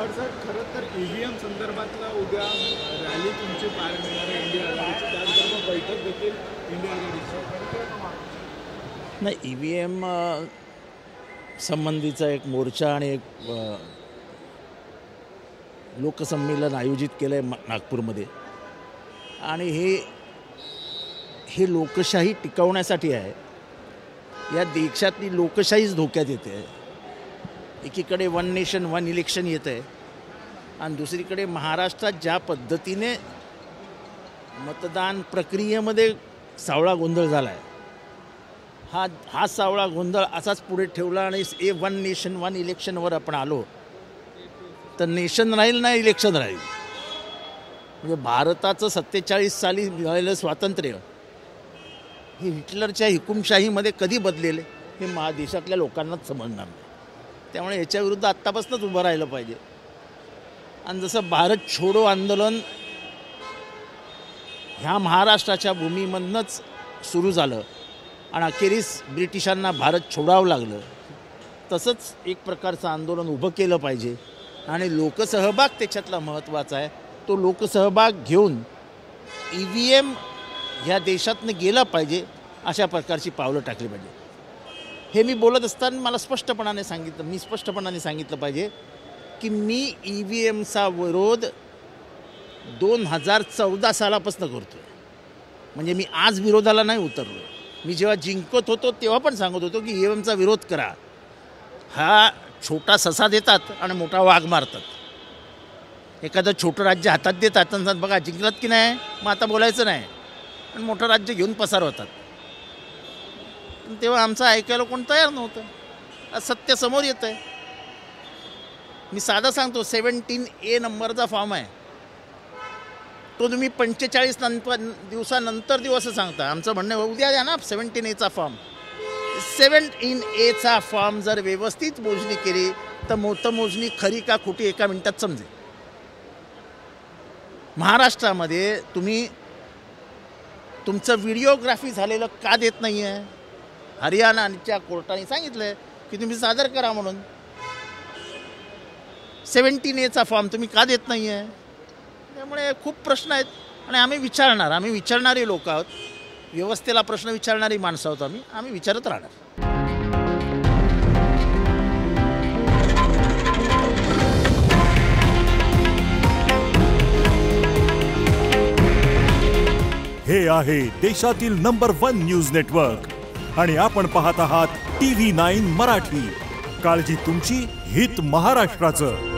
Pawar sir, खरं तर EVM संदर्भातला उद्या रॅली तुमची पार मिळणार आहे इंडिया आघाडीची, त्याचबरोबर बैठक देखील इंडिया आघाडीची. नाही, ईव्हीएम संबंधीचा एक मोर्चा आणि एक लोकसंमेलन आयोजित केलं आहे नागपूरमध्ये. आणि हे लोकशाही टिकवण्यासाठी आहे. या देशातली लोकशाहीच धोक्यात येते आहे. एकीकडे वन नेशन वन इलेक्शन येतं आहे आणि दुसरीकडे महाराष्ट्रात ज्या पद्धतीने मतदान प्रक्रियेमध्ये सावळा गोंधळ झाला आहे, हा सावळा गोंधळ असाच पुढे ठेवला आणि वन नेशन वन इलेक्शनवर आपण आलो तर नेशन राहील ना इलेक्शन राहील. म्हणजे भारताचं 47 साली मिळालेलं स्वातंत्र्य हे हिटलरच्या हुकुमशाहीमध्ये कधी बदलेले हे देशातल्या लोकांनाच समजणार नाही. त्यामुळे याच्याविरुद्ध आत्तापासूनच उभं राहिलं पाहिजे. आणि जसं भारत छोडो आंदोलन ह्या महाराष्ट्राच्या भूमीमधनंच सुरू झालं आणि अखेरीस ब्रिटिशांना भारत छोडावं लागलं, तसंच एक प्रकारचं आंदोलन उभं केलं पाहिजे. आणि लोकसहभाग त्याच्यातला महत्त्वाचा आहे. तो लोकसहभाग घेऊन EVM ह्या देशातनं गेला पाहिजे, अशा प्रकारची पावलं टाकली पाहिजे. हे मी बोलत असताना मी स्पष्टपणाने सांगितलं पाहिजे की मी EVMचा विरोध 2014 सालापासून करतो आहे. म्हणजे मी आज विरोधाला नाही उतरलो. मी जेव्हा जिंकत होतो तेव्हा पण सांगत होतो की EVMचा विरोध करा. हा छोटा ससा देतात आणि मोठा वाघ मारतात. एखादं छोटं राज्य हातात देतात आणि बघा जिंकलात की नाही, मग आता बोलायचं नाही, आणि मोठं राज्य घेऊन पसार होतात. तेव्हा आमचं ऐकायला कोण तयार नव्हतं. आज सत्य समोर येतं आहे. मी साधा सांगतो, 17A नंबरचा फॉर्म आहे, तो तुम्ही 45 दिवसानंतर असं सांगता. आमचं म्हणणं उद्या द्या ना 17A फॉर्म. 17A फॉर्म जर व्यवस्थित मोजणी केली तर मतमोजणी खरी का खोटी एका मिनिटात समजेल. महाराष्ट्रामध्ये तुम्ही तुमचं व्हिडिओग्राफी झालेलं का देत नाही आहे? हरियाणाच्या कोर्टाने सांगितलं आहे की तुम्ही सादर करा म्हणून. 17A फॉर्म तुम्ही का देत नाही आहे? त्यामुळे खूप प्रश्न आहेत आणि आम्ही विचारणारे लोक आहोत. व्यवस्थेला प्रश्न विचारणारी माणसं आहोत. आम्ही विचारत राहणार. हे आहे देशातील नंबर 1 न्यूज नेटवर्क आणि आपण पाहत आहात TV9 मराठी. काळजी तुमची, हित महाराष्ट्राचं.